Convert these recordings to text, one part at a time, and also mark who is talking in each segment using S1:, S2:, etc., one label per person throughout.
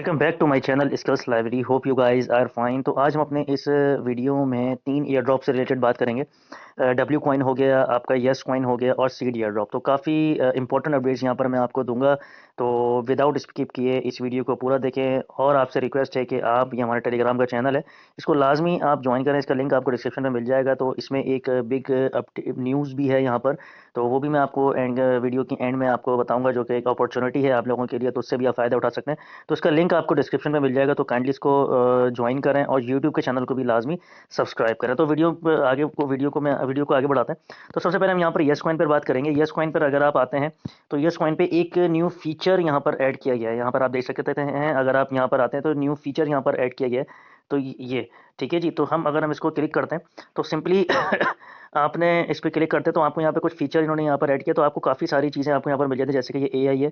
S1: Welcome back to my channel skills library. Hope you guys are fine. तो आज हम अपने इस वीडियो में 3 एयर ड्रॉप से रिलेटेड बात करेंगे। डब्ल्यू कॉइन हो गया, आपका यस कॉइन हो गया और सीड एयर ड्रॉप। तो काफ़ी इंपॉर्टेंट अपडेट्स यहाँ पर मैं आपको दूंगा। तो विदाउट स्किप किए इस वीडियो को पूरा देखें और आपसे रिक्वेस्ट है कि आप, ये हमारा टेलीग्राम का चैनल है, इसको लाजमी आप ज्वाइन करें। इसका लिंक आपको डिस्क्रिप्शन में मिल जाएगा। तो इसमें एक बिग न्यूज़ भी है यहाँ पर, तो वो भी मैं आपको एंड वीडियो की एंड में आपको बताऊंगा, जो कि एक अपॉर्चुनिटी है आप लोगों के लिए, तो उससे भी आप फ़ायदा उठा सकते हैं। तो इसका लिंक आपको डिस्क्रिप्शन में मिल जाएगा। तो काइंडली इसको ज्वाइन करें और यूट्यूब के चैनल को भी लाजमी सब्सक्राइब करें। तो वीडियो को आगे बढ़ाते हैं। तो सबसे पहले हम यहाँ पर यस कॉइन पर बात करेंगे। यस कॉइन पर अगर आप आते हैं तो यस कॉइन पे एक न्यू फीचर यहाँ पर ऐड किया गया है। यहाँ पर आप देख सकते हैं, अगर आप यहाँ पर आते हैं तो न्यू फीचर यहाँ पर ऐड किया गया है। तो ये ठीक है जी। तो अगर हम इसको क्लिक करते हैं तो सिंपली आपने इस पर क्लिक करते हैं तो आपको यहाँ पे कुछ फीचर इन्होंने यहाँ पर ऐड किया। तो आपको काफ़ी सारी चीज़ें आपको यहाँ पर मिल जाती है, जैसे कि ये एआई है,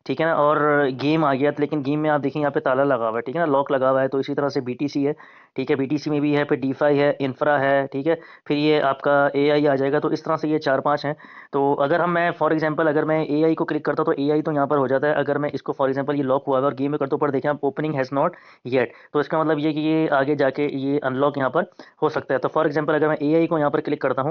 S1: ठीक है ना, और गेम आ गया। लेकिन गेम में आप देखें यहाँ पे ताला लगा हुआ है, ठीक है ना, लॉक लगा हुआ है। तो इसी तरह से बीटीसी है, ठीक है, बीटीसी में भी है, फिर डीफाई है, इंफ्रा है, ठीक है, फिर ये आपका एआई आ जाएगा। तो इस तरह से ये 4-5 हैं। तो अगर मैं फॉर एग्जांपल अगर मैं एआई को क्लिक करता हूँ तो एआई तो यहाँ पर हो जाता है। अगर मैं इसको फॉर एग्जांपल ये लॉक हुआ है और गेम में करता हूँ, पर देखें आप, ओपनिंग हैज़ नॉट येट, तो इसका मतलब ये कि ये आगे जाके ये अनलॉक यहाँ पर हो सकता है। तो फॉर एग्जांपल अगर मैं एआई को यहाँ पर क्लिक करता हूँ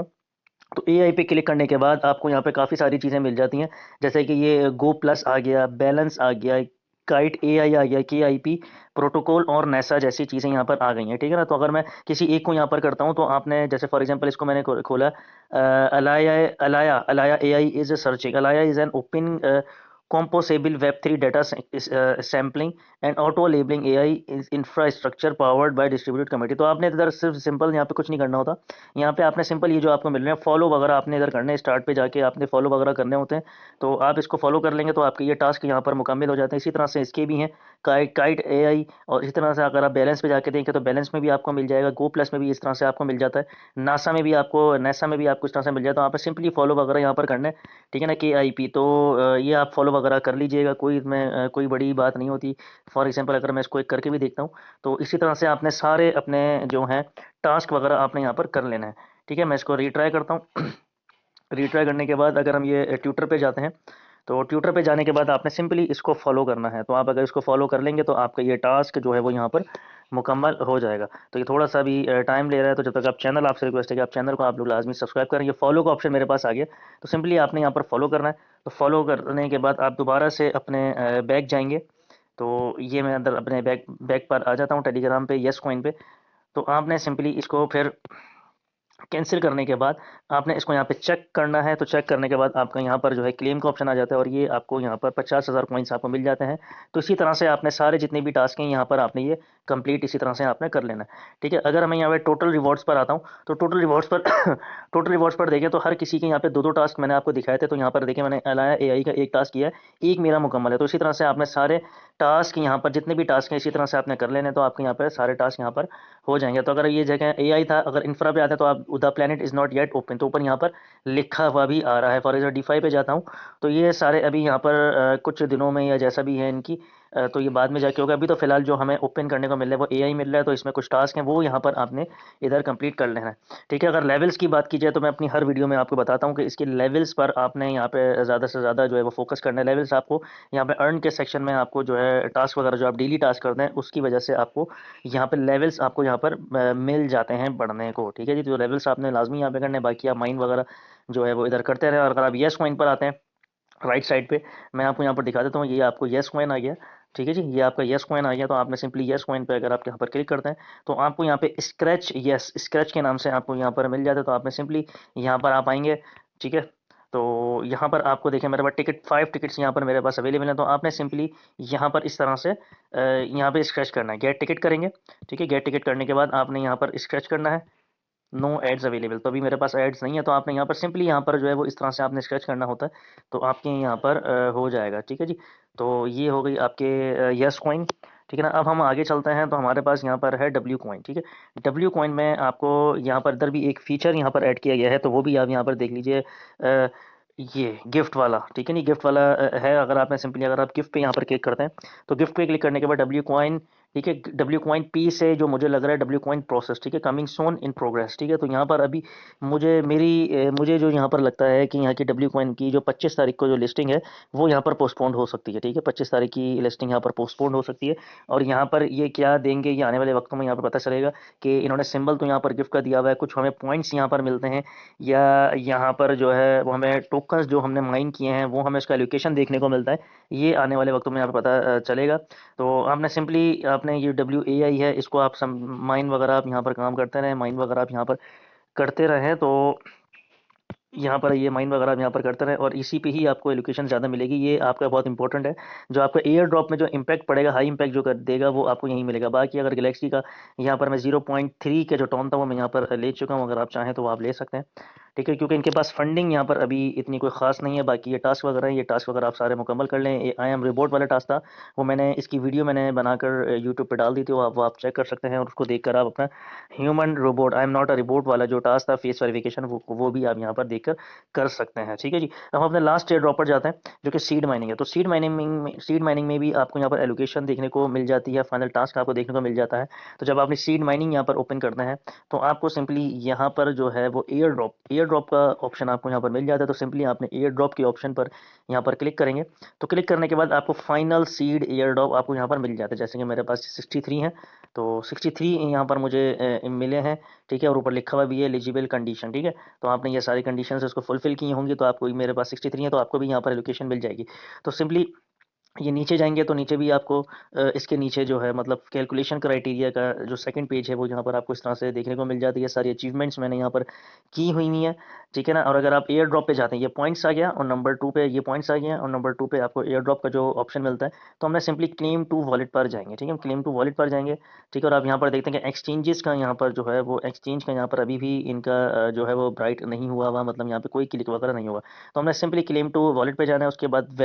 S1: तो एआई पे क्लिक करने के बाद आपको यहाँ पे काफ़ी सारी चीज़ें मिल जाती हैं, जैसे कि ये गो प्लस आ गया, बैलेंस आ गया, काइट एआई आ गया, के आई पी प्रोटोकॉल और नेसा जैसी चीज़ें यहाँ पर आ गई हैं, ठीक है ना। तो अगर मैं किसी एक को यहाँ पर करता हूँ तो आपने, जैसे फॉर एग्जांपल इसको मैंने खोला, Alaya Alaya Alaya AI is searching, Alaya is an open composable web3 data sampling and auto labeling AI is infrastructure powered by distributed committee। तो आपने इधर सिर्फ सिंपल यहाँ पे कुछ नहीं करना होता। यहाँ पे आपने सिंपल ये जो आपको मिल रहे हैं फॉलो वगैरह आपने इधर करने, स्टार्ट पे जाके आपने फॉलो वगैरह करने होते हैं। तो आप इसको फॉलो कर लेंगे तो आपके ये टास्क यहाँ पर मुकम्मल हो जाते हैं। इसी तरह से इसके भी हैं, काइट एआई। और इसी तरह से अगर आप बैलेंस पे जाके देखें तो बैलेंस में भी आपको मिल जाएगा, गो प्लस में भी इस तरह से आपको मिल जाता है, नेसा में भी आपको इस तरह से मिल जाता है। तो आप सिंपली फॉलो वगैरह यहाँ पर करना है, ठीक है ना, के आई पी। तो ये आप फॉलो वगैरह कर लीजिएगा, कोई इसमें कोई बड़ी बात नहीं होती। फॉर एग्जांपल अगर मैं इसको एक करके भी देखता हूँ तो इसी तरह से आपने सारे अपने जो हैं टास्क वगैरह आपने यहाँ पर कर लेना है, ठीक है। मैं इसको रीट्राई करता हूँ। रीट्राई करने के बाद अगर हम ये ट्विटर पे जाते हैं तो ट्विटर पे जाने के बाद आपने सिंपली इसको फॉलो करना है। तो आप अगर इसको फॉलो कर लेंगे तो आपका ये टास्क जो है वो यहाँ पर मुकम्मल हो जाएगा। तो ये थोड़ा सा भी टाइम ले रहा है, तो जब तक आप चैनल, आपसे रिक्वेस्ट है कि आप चैनल को आप लोग लाजमी सब्सक्राइब करें। ये फॉलो का ऑप्शन मेरे पास आ गया, तो सिंपली आपने यहाँ पर फॉलो करना है। तो फॉलो करने के बाद आप दोबारा से अपने बैक जाएंगे। तो ये मैं अंदर अपने बैक बैक पर आ जाता हूँ, टेलीग्राम पे यस कॉइन पे। तो आपने सिंपली इसको फिर कैंसिल करने के बाद आपने इसको यहाँ पे चेक करना है। तो चेक करने के बाद आपका यहाँ पर जो है क्लेम का ऑप्शन आ जाता है और ये आपको यहाँ पर 50,000 कॉइन्स आपको मिल जाते हैं। तो इसी तरह से आपने सारे जितने भी टास्क हैं यहाँ पर आपने ये कंप्लीट इसी तरह से आपने कर लेना है, ठीक है। अगर मैं यहाँ पे टोटल रिवॉर्ड्स पर आता हूँ तो टोटल रिवॉर्ड्स पर टोटल रिवॉर्ड्स पर देखें तो हर किसी के यहाँ पे 2-2 टास्क मैंने आपको दिखाए थे। तो यहाँ पर देखें मैंने अलाया एआई का एक टास्क किया है, एक मेरा मुकम्मल है। तो इसी तरह से आपने सारे टास्क यहाँ पर जितने भी टास्क हैं इसी तरह से आपने कर लेने, तो आपके यहाँ पर सारे टास्क यहाँ पर हो जाएंगे। तो अगर ये जगह एआई था, अगर इंफ्रा पे आता है तो आप the planet is not yet open, तो ऊपर यहाँ पर लिखा हुआ भी आ रहा है। फॉर एग्जाम्पल डीफाई पे जाता हूँ तो ये सारे अभी यहाँ पर कुछ दिनों में या जैसा भी है इनकी, तो ये बाद में जाके होगा। अभी तो फिलहाल जो हमें ओपन करने को मिल रहा है वो एआई मिल रहा है। तो इसमें कुछ टास्क हैं वो यहाँ पर आपने इधर कंप्लीट कर लेना है, ठीक है। अगर लेवल्स की बात की जाए तो मैं अपनी हर वीडियो में आपको बताता हूँ कि इसके लेवल्स पर आपने यहाँ पे ज़्यादा से ज़्यादा जो है वो फोकस करना है। लेवल्स आपको यहाँ पे अर्न के सेक्शन में आपको जो है टास्क वगैरह जो आप डेली टास्क करते हैं उसकी वजह से आपको यहाँ पे लेवल्स आपको यहाँ पर मिल जाते हैं बढ़ने को, ठीक है जी। तो लेवल्स आपने लाजमी यहाँ पे करने हैं, बाकी आप माइन वगैरह जो है वो इधर करते रहे। और अगर आप येस कॉइन पर आते हैं राइट साइड पे, मैं आपको यहाँ पर दिखा देता हूँ, ये आपको येस कॉइन आ गया, ठीक है जी। ये आपका येस कॉइन आ गया। तो आपने सिंपली येस कॉइन पे अगर आप यहाँ पर क्लिक करते हैं तो आपको यहाँ पे स्क्रैच, यस स्क्रैच के नाम से आपको यहाँ पर मिल जाता है। तो आपने सिंपली यहाँ पर आप आएंगे, ठीक है। तो यहाँ पर आपको देखें मेरे पास 5 टिकट्स यहाँ पर मेरे पास अवेलेबल हैं। तो आपने सिंपली यहाँ पर इस तरह से यहाँ पे स्क्रैच करना है, गेट टिकट करेंगे, ठीक है। गेट टिकट करने के बाद आपने यहाँ पर स्क्रैच करना है, नो एड्स अवेलेबल। तो अभी मेरे पास एड्स नहीं है, तो आपने यहाँ पर सिंपली यहाँ पर जो है वो इस तरह से आपने स्क्रैच करना होता है। तो आपके यहाँ पर हो जाएगा, ठीक है जी। तो ये हो गई आपके यस कॉइन, ठीक है ना। अब हम आगे चलते हैं तो हमारे पास यहाँ पर है डब्ल्यू कॉइन, ठीक है। डब्ल्यू कॉइन में आपको यहाँ पर इधर भी एक फीचर यहाँ पर ऐड किया गया है, तो वो भी आप यहाँ पर देख लीजिए। ये गिफ्ट वाला, ठीक है नहीं, गिफ्ट वाला है। अगर आपने सिंपली अगर आप गिफ्ट पे यहाँ पर क्लिक करते हैं तो गिफ्ट पे क्लिक करने के बाद डब्ल्यू कॉइन ठीक है। डब्ल्यू कॉइन पी से जो मुझे लग रहा है डब्ल्यू कॉइन प्रोसेस, ठीक है, कमिंग सोन इन प्रोग्रेस, ठीक है। तो यहाँ पर अभी मुझे जो यहाँ पर लगता है कि यहाँ की डब्ल्यू कॉइन की जो 25 तारीख को जो लिस्टिंग है वो यहाँ पर पोस्टपोन्ड हो सकती है, ठीक है। 25 तारीख की लिस्टिंग यहाँ पर पोस्टपोन्ड हो सकती है। और यहाँ पर ये क्या देंगे ये आने वाले वक्तों में यहाँ पर पता चलेगा कि इन्होंने सिंबल तो यहाँ पर गिफ्ट कर दिया हुआ है, कुछ हमें पॉइंट्स यहाँ पर मिलते हैं, या यहाँ पर जो है वो हमें टोकन्स जो हमने माइन किए हैं वो हमें उसका एलोकेशन देखने को मिलता है। ये आने वाले वक्तों में यहाँ पर पता चलेगा। तो आपने सिंपली आपने ये WAI है इसको आप माइन वगैरह आप यहाँ पर काम करते रहें, माइन वगैरह आप यहाँ पर करते रहें, तो यहाँ पर ये माइन वगैरह आप यहाँ पर करते रहें और इसी पे ही आपको एलोकेशन ज़्यादा मिलेगी। ये आपका बहुत इंपॉर्टेंट है। जो आपका एयर ड्रॉप में जो इम्पैक्ट पड़ेगा, हाई इम्पैक्ट जो कर देगा वो आपको यहीं मिलेगा। बाकी अगर गैलेक्सी का यहाँ पर मैं 0.3 के जो टोन था वो मैं यहाँ पर ले चुका हूँ, अगर आप चाहें तो वो आप ले सकते हैं, ठीक है। क्योंकि इनके पास फंडिंग यहाँ पर अभी इतनी कोई खास नहीं है। बाकी ये टास्क वगैरह हैं, ये टास्क वगैरह आप सारे मुकम्मल कर लें। ये आई एम रिपोर्ट वाला टास्क था, वो मैंने इसकी वीडियो मैंने बनाकर यूट्यूब पे डाल दी थी, वो आप चेक कर सकते हैं और उसको देखकर आप अपना human robot I am not a report वाला जो टास्क था फेस वेरिफिकेशन वो भी आप यहाँ पर देखकर कर सकते हैं, ठीक है जी। हम अपने लास्ट एयर ड्रॉप पर जाते हैं जो कि सीड माइनिंग है। तो सीड माइनिंग में भी आपको यहाँ पर एलोकेशन देखने को मिल जाती है, फाइनल टास्क आपको देखने को मिल जाता है। तो जब आपने सीड माइनिंग यहाँ पर ओपन करना है तो आपको सिंपली यहाँ पर जो है वो एयर ड्रॉप का ऑप्शन आपको यहाँ पर मिल जाता है। तो सिंपली आपने एयर ड्रॉप के ऑप्शन पर यहाँ पर क्लिक करेंगे। तो क्लिक करने के बाद आपको फाइनल सीड एयर ड्रॉप आपको यहाँ पर मिल जाता है। जैसे कि मेरे पास 63 है, तो 63 यहाँ पर मुझे मिले हैं, ठीक है। और ऊपर लिखा हुआ भी है एलिजिबल कंडीशन, ठीक है। तो आपने ये सारी कंडीशंस इसको फुलफिल की होंगी, तो आपको मेरे पास 63 है तो आपको भी यहाँ पर एलोकेशन मिल जाएगी। तो सिंपली ये नीचे जाएंगे तो नीचे भी आपको इसके नीचे जो है मतलब कैलकुलेशन क्राइटेरिया का जो सेकंड पेज है वो यहाँ पर आपको इस तरह से देखने को मिल जाती है। सारी अचीवमेंट्स मैंने यहाँ पर की हुई है, ठीक है ना। और अगर आप एयर ड्रॉप पे जाते हैं ये पॉइंट्स आ गया और नंबर 2 पे ये पॉइंट्स आ गया और नंबर 2 पे आपको एयर ड्रॉप का जो ऑप्शन मिलता है। तो हमने सिंपली क्लेम टू वॉलेट पर जाएंगे, ठीक है। हम क्लेम टू वॉलेट पर जाएंगे, ठीक है। और आप यहाँ पर देखते हैं कि एक्सचेंजेस का यहाँ पर जो है वो एक्सचेंज का यहाँ पर अभी भी इनका जो है वो ब्राइट नहीं हुआ हुआ, मतलब यहाँ पे कोई क्लिक वगैरह नहीं हुआ। तो हमने सिंपली क्लेम टू वॉलेट पे जाना है। उसके बाद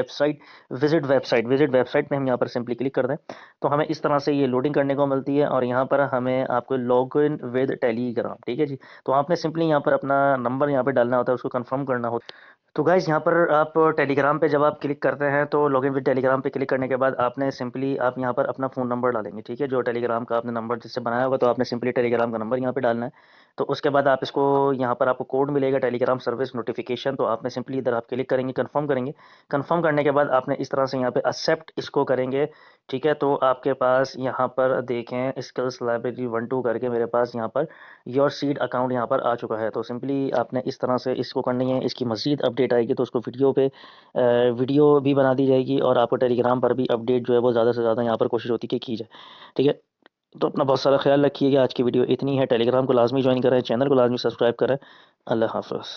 S1: विजिट वेबसाइट पे हम यहाँ पर सिंपली क्लिक कर दें तो हमें इस तरह से ये लोडिंग करने को मिलती है। और यहाँ पर हमें आपको लॉग इन विद टेलीग्राम, ठीक है जी। तो आपने सिंपली यहाँ पर अपना नंबर यहाँ पे डालना होता है, उसको कंफर्म करना होता है। तो गाइज़ यहाँ पर आप टेलीग्राम पे जब आप क्लिक करते हैं तो लॉगिन विद टेलीग्राम पे क्लिक करने के बाद आपने सिंपली आप यहाँ पर अपना फ़ोन नंबर डालेंगे, ठीक है। जो टेलीग्राम का आपने नंबर जिससे बनाया होगा तो आपने सिंपली टेलीग्राम का नंबर यहाँ पे डालना है। तो उसके बाद आप इसको यहाँ पर आपको कोड मिलेगा टेलीग्राम सर्विस नोटिफिकेशन, तो आपने सिंपली इधर आप क्लिक करेंगे, कंफर्म करेंगे। कंफर्म करने के बाद आपने इस तरह से यहाँ पे एक्सेप्ट इसको करेंगे, ठीक है। तो आपके पास यहाँ पर देखें स्किल्स लाइब्रेरी 1 2 करके मेरे पास यहाँ पर योर सीड अकाउंट यहाँ पर आ चुका है। तो सिंपली आपने इस तरह से इसको करनी है। इसकी मज़ीद अपडेट आएगी तो उसको वीडियो भी बना दी जाएगी और आपको टेलीग्राम पर भी अपडेट जो है वो ज़्यादा से ज़्यादा यहाँ पर कोशिश होती है कि की जाए, ठीक है। तो अपना बहुत सारा ख्याल रखिएगा। आज की वीडियो इतनी है। टेलीग्राम को लाजमी ज्वाइन करें, चैनल को लाजमी सब्सक्राइब करें। अल्लाह हाफ़िज़।